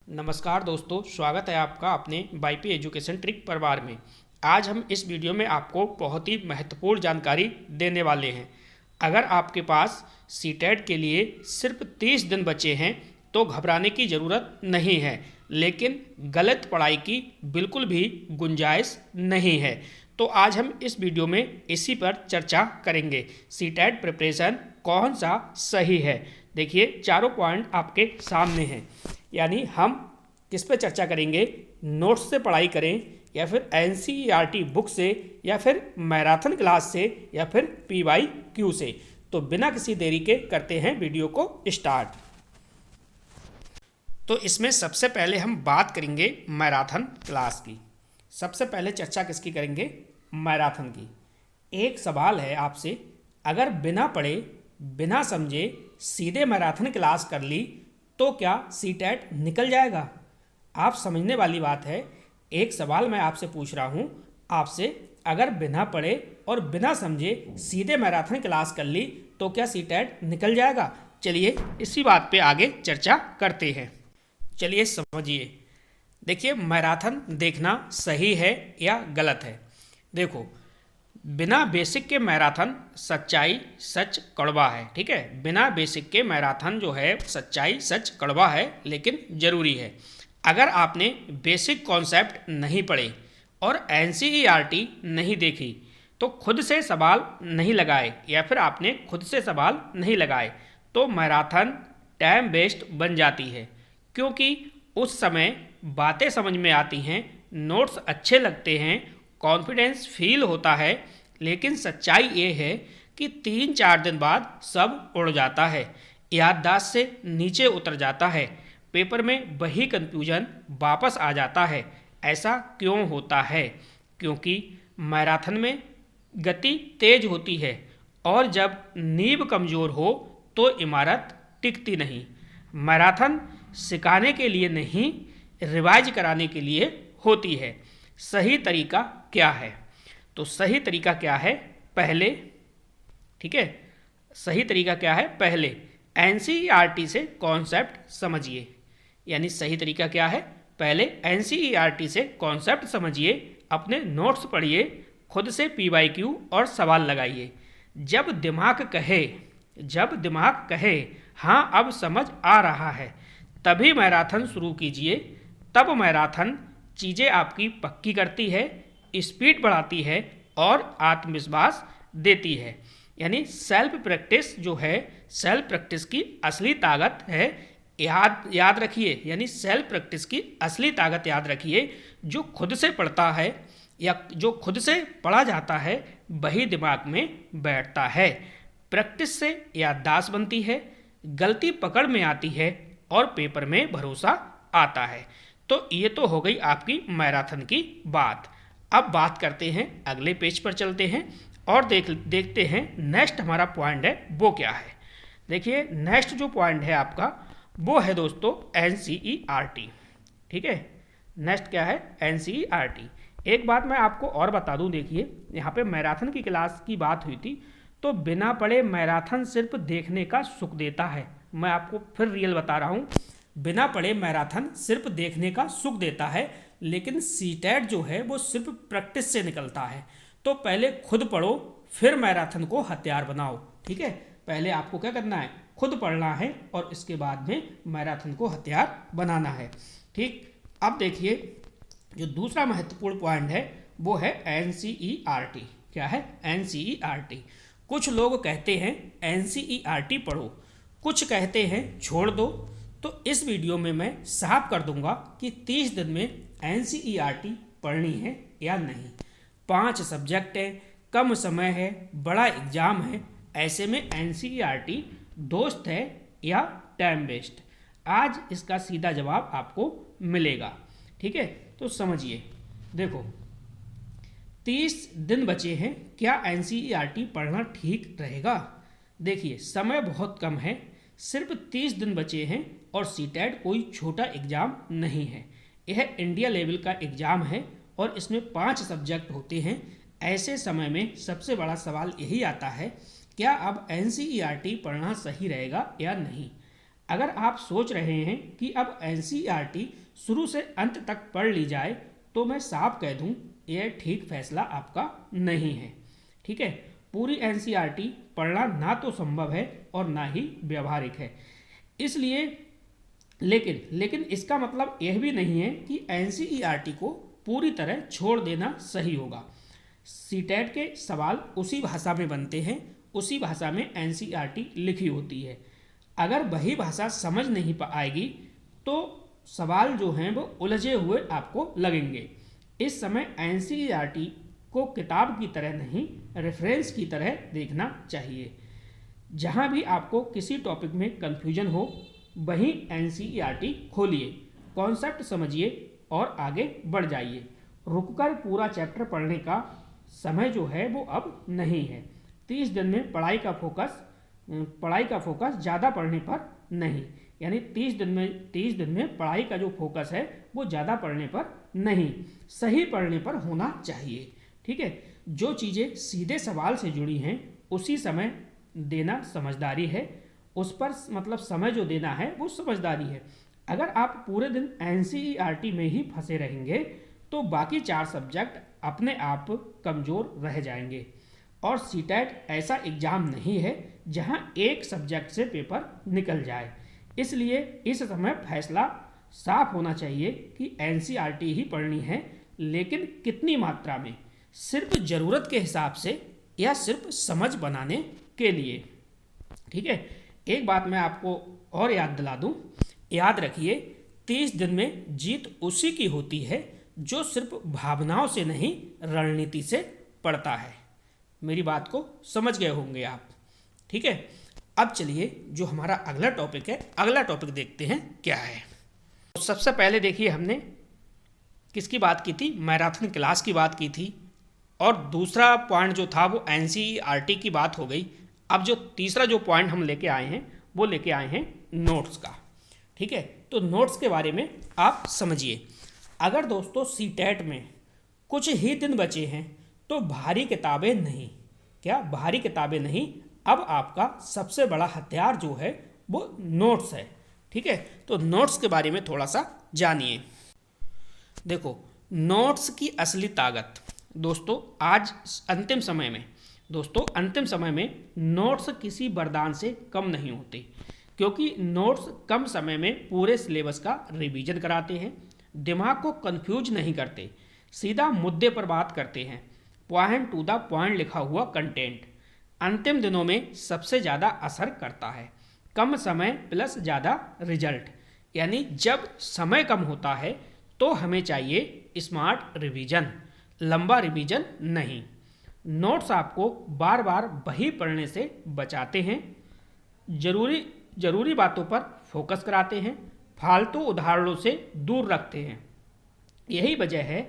नमस्कार दोस्तों, स्वागत है आपका अपने वाईपी एजुकेशन ट्रिक परिवार में। आज हम इस वीडियो में आपको बहुत ही महत्वपूर्ण जानकारी देने वाले हैं। अगर आपके पास सीटेट के लिए सिर्फ 30 दिन बचे हैं तो घबराने की ज़रूरत नहीं है, लेकिन गलत पढ़ाई की बिल्कुल भी गुंजाइश नहीं है। तो आज हम इस वीडियो में इसी पर चर्चा करेंगे। सीटेट प्रिपरेशन कौन सा सही है। देखिए, चारों पॉइंट आपके सामने हैं। यानी हम किस पे चर्चा करेंगे, नोट्स से पढ़ाई करें या फिर एनसीईआरटी बुक से या फिर मैराथन क्लास से या फिर पीवाईक्यू से। तो बिना किसी देरी के करते हैं वीडियो को स्टार्ट। तो इसमें सबसे पहले हम बात करेंगे मैराथन क्लास की। सबसे पहले चर्चा किसकी करेंगे, मैराथन की। एक सवाल है आपसे, अगर बिना पढ़े बिना समझे सीधे मैराथन क्लास कर ली तो क्या सीटेट निकल जाएगा। आप समझने वाली बात है। एक सवाल मैं आपसे पूछ रहा हूँ आपसे, अगर बिना पढ़े और बिना समझे सीधे मैराथन क्लास कर ली तो क्या सीटेट निकल जाएगा। चलिए इसी बात पे आगे चर्चा करते हैं। चलिए समझिए। देखिए, मैराथन देखना सही है या गलत है। देखो, बिना बेसिक के मैराथन सच्चाई सच कड़वा है। ठीक है, बिना बेसिक के मैराथन जो है सच्चाई सच कड़वा है, लेकिन ज़रूरी है। अगर आपने बेसिक कॉन्सेप्ट नहीं पढ़े और एनसीईआरटी नहीं देखी तो खुद से सवाल नहीं लगाए या फिर आपने खुद से सवाल नहीं लगाए तो मैराथन टाइम वेस्ट बन जाती है, क्योंकि उस समय बातें समझ में आती हैं, नोट्स अच्छे लगते हैं, कॉन्फिडेंस फील होता है, लेकिन सच्चाई ये है कि 3-4 दिन बाद सब उड़ जाता है, याददाश्त से नीचे उतर जाता है, पेपर में वही कन्फ्यूजन वापस आ जाता है। ऐसा क्यों होता है? क्योंकि मैराथन में गति तेज होती है और जब नींव कमज़ोर हो तो इमारत टिकती नहीं। मैराथन सिखाने के लिए नहीं, रिवाइज कराने के लिए होती है। सही तरीका क्या है? तो सही तरीका क्या है, पहले, ठीक है, सही तरीका क्या है, पहले एनसीईआरटी से कॉन्सेप्ट समझिए। यानी सही तरीका क्या है, पहले एनसीईआरटी से कॉन्सेप्ट समझिए, अपने नोट्स पढ़िए, खुद से पीवाईक्यू और सवाल लगाइए। जब दिमाग कहे हाँ अब समझ आ रहा है, तभी मैराथन शुरू कीजिए। तब मैराथन चीज़ें आपकी पक्की करती है, स्पीड बढ़ाती है और आत्मविश्वास देती है। यानी सेल्फ प्रैक्टिस जो है, सेल्फ प्रैक्टिस की असली ताकत है। याद रखिए, यानी सेल्फ प्रैक्टिस की असली ताकत याद रखिए। जो खुद से पढ़ता है या जो खुद से पढ़ा जाता है वही दिमाग में बैठता है। प्रैक्टिस से याददाश्त बनती है, गलती पकड़ में आती है और पेपर में भरोसा आता है। तो ये तो हो गई आपकी मैराथन की बात। अब बात करते हैं, अगले पेज पर चलते हैं और देखते हैं नेक्स्ट हमारा पॉइंट है वो क्या है। देखिए, नेक्स्ट जो पॉइंट है आपका वो है दोस्तों एनसीईआरटी। ठीक है, नेक्स्ट क्या है, एनसीईआरटी। एक बात मैं आपको और बता दूं, देखिए यहाँ पे मैराथन की क्लास की बात हुई थी, तो बिना पढ़े मैराथन सिर्फ देखने का सुख देता है। मैं आपको फिर रियल बता रहा हूँ, बिना पढ़े मैराथन सिर्फ देखने का सुख देता है, लेकिन सीटेट जो है वो सिर्फ प्रैक्टिस से निकलता है। तो पहले खुद पढ़ो, फिर मैराथन को हथियार बनाओ। ठीक है, पहले आपको क्या करना है, खुद पढ़ना है और इसके बाद में मैराथन को हथियार बनाना है। ठीक, अब देखिए जो दूसरा महत्वपूर्ण पॉइंट है वो है एनसीईआरटी। क्या है, एनसीईआरटी। कुछ लोग कहते हैं एनसीईआरटी पढ़ो, कुछ कहते हैं छोड़ दो। तो इस वीडियो में मैं साफ कर दूंगा कि 30 दिन में एनसीईआरटी पढ़नी है या नहीं। 5 सब्जेक्ट है, कम समय है, बड़ा एग्जाम है, ऐसे में एनसीईआरटी दोस्त है या टाइम वेस्ट? आज इसका सीधा जवाब आपको मिलेगा। ठीक है, तो समझिए। देखो, 30 दिन बचे हैं, क्या एनसीईआरटी पढ़ना ठीक रहेगा? देखिए, समय बहुत कम है, सिर्फ 30 दिन बचे हैं और सीटेट कोई छोटा एग्ज़ाम नहीं है। यह इंडिया लेवल का एग्ज़ाम है और इसमें 5 सब्जेक्ट होते हैं। ऐसे समय में सबसे बड़ा सवाल यही आता है, क्या अब एनसीईआरटी पढ़ना सही रहेगा या नहीं। अगर आप सोच रहे हैं कि अब एनसीईआरटी शुरू से अंत तक पढ़ ली जाए, तो मैं साफ कह दूं, यह ठीक फैसला आपका नहीं है। ठीक है, पूरी एनसीईआरटी पढ़ना ना तो संभव है और ना ही व्यवहारिक है। इसलिए लेकिन इसका मतलब यह भी नहीं है कि एनसीईआरटी को पूरी तरह छोड़ देना सही होगा। सीटेट के सवाल उसी भाषा में बनते हैं, उसी भाषा में एनसीईआरटी लिखी होती है। अगर वही भाषा समझ नहीं आएगी तो सवाल जो हैं वो उलझे हुए आपको लगेंगे। इस समय एनसीईआरटी को किताब की तरह नहीं, रेफरेंस की तरह देखना चाहिए। जहाँ भी आपको किसी टॉपिक में कन्फ्यूजन हो, वहीं एनसीईआरटी खोलिए, कॉन्सेप्ट समझिए और आगे बढ़ जाइए। रुककर पूरा चैप्टर पढ़ने का समय जो है वो अब नहीं है। 30 दिन में पढ़ाई का फोकस ज़्यादा पढ़ने पर नहीं, यानी 30 दिन में पढ़ाई का जो फोकस है वो ज़्यादा पढ़ने पर नहीं, सही पढ़ने पर होना चाहिए। ठीक है, जो चीज़ें सीधे सवाल से जुड़ी हैं उसी समय देना समझदारी है, उस पर मतलब समय जो देना है वो समझदारी है। अगर आप पूरे दिन एनसीईआरटी में ही फंसे रहेंगे तो बाकी 4 सब्जेक्ट अपने आप कमज़ोर रह जाएंगे। और सीटेट ऐसा एग्ज़ाम नहीं है जहां एक सब्जेक्ट से पेपर निकल जाए। इसलिए इस समय फैसला साफ होना चाहिए कि एनसीईआरटी ही पढ़नी है, लेकिन कितनी मात्रा में, सिर्फ ज़रूरत के हिसाब से या सिर्फ समझ बनाने के लिए। ठीक है, एक बात मैं आपको और याद दिला दूं, याद रखिए 30 दिन में जीत उसी की होती है जो सिर्फ भावनाओं से नहीं, रणनीति से पढ़ता है। मेरी बात को समझ गए होंगे आप। ठीक है, अब चलिए जो हमारा अगला टॉपिक है, अगला टॉपिक देखते हैं क्या है। तो सबसे पहले देखिए हमने किसकी बात की थी, मैराथन क्लास की बात की थी, और दूसरा पॉइंट जो था वो एनसीईआरटी की बात हो गई। अब जो तीसरा जो पॉइंट हम लेके आए हैं वो लेके आए हैं नोट्स का। ठीक है, तो नोट्स के बारे में आप समझिए। अगर दोस्तों सीटेट में कुछ ही दिन बचे हैं तो भारी किताबें नहीं, क्या भारी किताबें नहीं, अब आपका सबसे बड़ा हथियार जो है वो नोट्स है। ठीक है, तो नोट्स के बारे में थोड़ा सा जानिए। देखो, नोट्स की असली ताकत दोस्तों अंतिम समय में नोट्स किसी वरदान से कम नहीं होते, क्योंकि नोट्स कम समय में पूरे सिलेबस का रिवीजन कराते हैं, दिमाग को कंफ्यूज नहीं करते, सीधा मुद्दे पर बात करते हैं, पॉइंट टू द पॉइंट लिखा हुआ कंटेंट अंतिम दिनों में सबसे ज़्यादा असर करता है। कम समय प्लस ज़्यादा रिजल्ट, यानी जब समय कम होता है तो हमें चाहिए स्मार्ट रिवीजन, लंबा रिवीजन नहीं। नोट्स आपको बार बार वही पढ़ने से बचाते हैं, जरूरी बातों पर फोकस कराते हैं, फालतू उदाहरणों से दूर रखते हैं। यही वजह है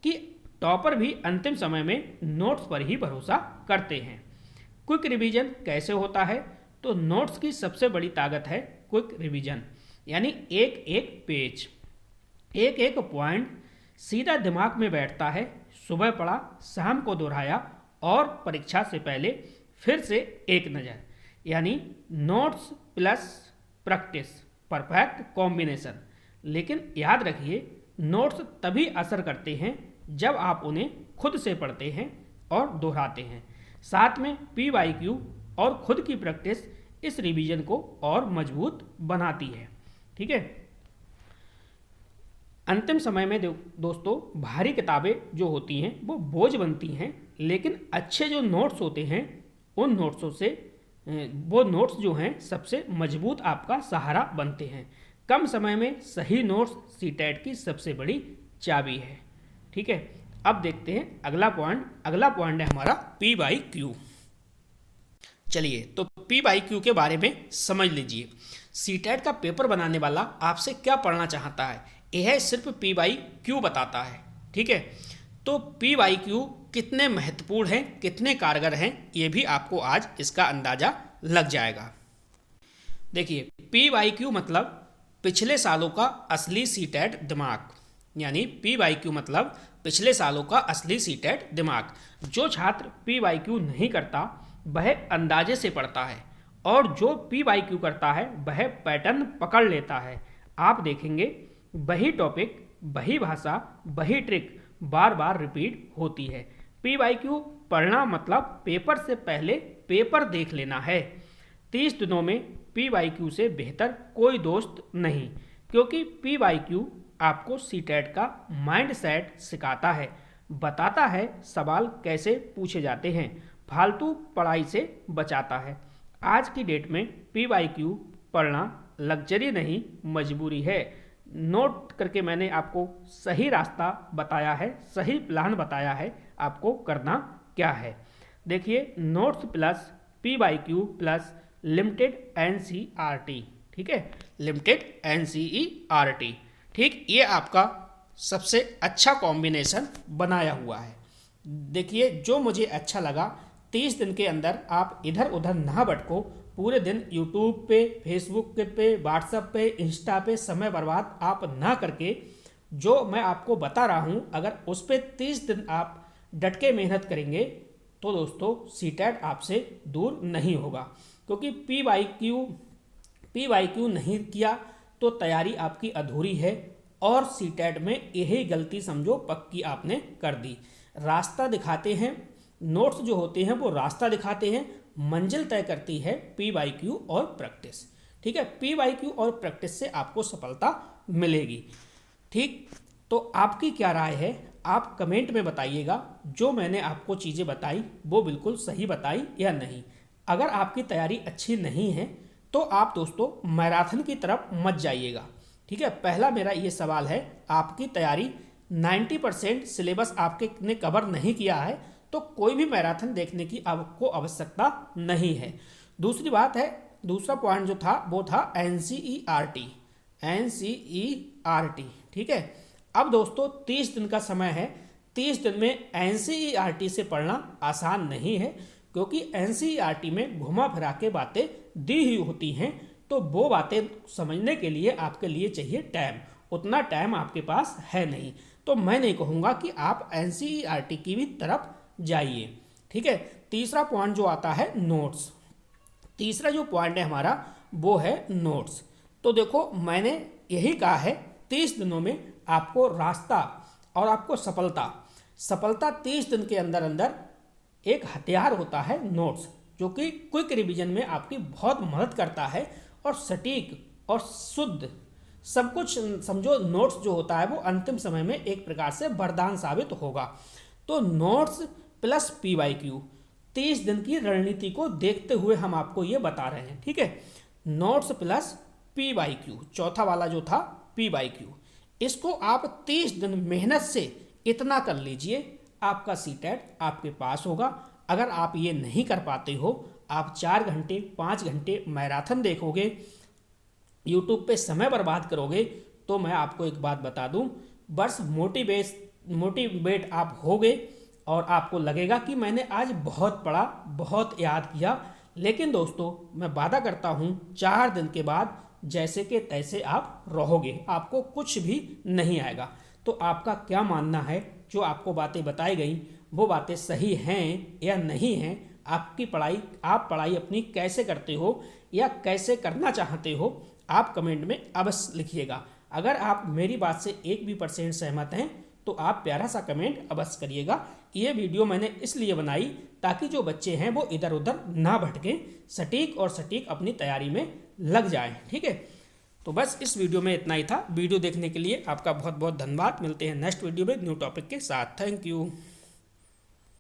कि टॉपर भी अंतिम समय में नोट्स पर ही भरोसा करते हैं। क्विक रिवीजन कैसे होता है, तो नोट्स की सबसे बड़ी ताकत है क्विक रिवीजन, यानी एक एक पेज, एक एक पॉइंट सीधा दिमाग में बैठता है। सुबह पढ़ा, शाम को दोहराया और परीक्षा से पहले फिर से एक नज़र, यानी notes plus practice, perfect combination. लेकिन याद रखिए, नोट्स तभी असर करते हैं जब आप उन्हें खुद से पढ़ते हैं और दोहराते हैं। साथ में PYQ और खुद की प्रैक्टिस इस रिवीजन को और मजबूत बनाती है। ठीक है, अंतिम समय में दोस्तों भारी किताबें जो होती हैं वो बोझ बनती हैं, लेकिन अच्छे जो नोट्स होते हैं उन नोट्सों से वो नोट्स जो हैं सबसे मजबूत आपका सहारा बनते हैं। कम समय में सही नोट्स सीटेट की सबसे बड़ी चाबी है। ठीक है, अब देखते हैं अगला पॉइंट है हमारा PYQ। चलिए, तो PYQ के बारे में समझ लीजिए। सीटेट का पेपर बनाने वाला आपसे क्या पढ़ना चाहता है, यह सिर्फ PYQ बताता है। ठीक है, तो PYQ कितने महत्वपूर्ण हैं, कितने कारगर हैं, ये भी आपको आज इसका अंदाजा लग जाएगा। देखिए, PYQ मतलब पिछले सालों का असली सीटेट दिमाग, यानी PYQ मतलब पिछले सालों का असली सीटेट दिमाग। जो छात्र PYQ नहीं करता वह अंदाजे से पढ़ता है और जो पी वाई क्यू करता है वह पैटर्न पकड़ लेता है। आप देखेंगे वही टॉपिक, वही भाषा, वही ट्रिक बार बार रिपीट होती है। पी वाई क्यू पढ़ना मतलब पेपर से पहले पेपर देख लेना है। 30 दिनों में पी वाई क्यू से बेहतर कोई दोस्त नहीं, क्योंकि पी वाई क्यू आपको सीटेट का माइंड सेट सिखाता है, बताता है सवाल कैसे पूछे जाते हैं, फालतू पढ़ाई से बचाता है। आज की डेट में पी वाई क्यू पढ़ना लग्जरी नहीं, मजबूरी है। नोट करके मैंने आपको सही रास्ता बताया है, सही प्लान बताया है आपको करना क्या है। देखिए, notes plus P Y Q plus limited NCERT, ठीक है, लिमिटेड NCERT, ठीक, ये आपका सबसे अच्छा कॉम्बिनेशन बनाया हुआ है। देखिए, जो मुझे अच्छा लगा, 30 दिन के अंदर आप इधर उधर ना भटको, पूरे दिन यूट्यूब पे, फेसबुक पे, व्हाट्सएप पे, इंस्टा पे समय बर्बाद आप ना करके जो मैं आपको बता रहा हूँ, अगर उस पर 30 दिन आप डट के मेहनत करेंगे तो दोस्तों सीटेट आपसे दूर नहीं होगा। क्योंकि पी वाई क्यू नहीं किया तो तैयारी आपकी अधूरी है, और सीटेट में यही गलती समझो पक्की आपने कर दी। रास्ता दिखाते हैं, नोट्स जो होते हैं वो रास्ता दिखाते हैं, मंजिल तय करती है पी वाई क्यू और प्रैक्टिस, ठीक है। पी वाई क्यू और प्रैक्टिस से आपको सफलता मिलेगी, ठीक। तो आपकी क्या राय है, आप कमेंट में बताइएगा, जो मैंने आपको चीज़ें बताई वो बिल्कुल सही बताई या नहीं। अगर आपकी तैयारी अच्छी नहीं है तो आप दोस्तों मैराथन की तरफ मत जाइएगा, ठीक है। पहला मेरा ये सवाल है, आपकी तैयारी 90% सिलेबस आपके ने कवर नहीं किया है तो कोई भी मैराथन देखने की आपको आवश्यकता नहीं है। दूसरी बात है, दूसरा पॉइंट जो था वो था NCERT, ठीक है। अब दोस्तों 30 दिन का समय है, 30 दिन में NCERT से पढ़ना आसान नहीं है, क्योंकि NCERT में घुमा फिरा के बातें दी हुई होती हैं, तो वो बातें समझने के लिए आपके लिए चाहिए टाइम, उतना टाइम आपके पास है नहीं। तो मैं नहीं कहूँगा कि आप NCERT की भी तरफ जाइए, ठीक है। तीसरा पॉइंट जो आता है नोट्स, तीसरा जो पॉइंट है हमारा वो है नोट्स। तो देखो, मैंने यही कहा है 30 दिनों में आपको रास्ता और आपको सफलता 30 दिन के अंदर अंदर एक हथियार होता है नोट्स, जो कि क्विक रिवीजन में आपकी बहुत मदद करता है, और सटीक और शुद्ध सब कुछ समझो। नोट्स जो होता है वो अंतिम समय में एक प्रकार से वरदान साबित होगा। तो notes plus P Y Q 30 दिन की रणनीति को देखते हुए हम आपको ये बता रहे हैं, ठीक है। Notes plus P Y Q, चौथा वाला जो था पी वाई क्यू, इसको आप 30 दिन मेहनत से इतना कर लीजिए, आपका सीटेट आपके पास होगा। अगर आप ये नहीं कर पाते हो, आप 4 घंटे 5 घंटे मैराथन देखोगे, यूट्यूब पे समय बर्बाद करोगे, तो मैं आपको एक बात बता दूं, बस मोटिवेट आप होगे और आपको लगेगा कि मैंने आज बहुत पढ़ा, बहुत याद किया। लेकिन दोस्तों मैं वादा करता हूँ 4 दिन के बाद जैसे कि तैसे आप रहोगे, आपको कुछ भी नहीं आएगा। तो आपका क्या मानना है, जो आपको बातें बताई गई वो बातें सही हैं या नहीं हैं? आपकी पढ़ाई, आप पढ़ाई अपनी कैसे करते हो या कैसे करना चाहते हो, आप कमेंट में अवश्य लिखिएगा। अगर आप मेरी बात से 1% सहमत हैं तो आप प्यारा सा कमेंट अवश्य करिएगा। ये वीडियो मैंने इसलिए बनाई ताकि जो बच्चे हैं वो इधर उधर ना भटकें, सटीक अपनी तैयारी में लग जाएं, ठीक है। तो बस इस वीडियो में इतना ही था। वीडियो देखने के लिए आपका बहुत बहुत धन्यवाद। मिलते हैं नेक्स्ट वीडियो में न्यू टॉपिक के साथ। Thank you.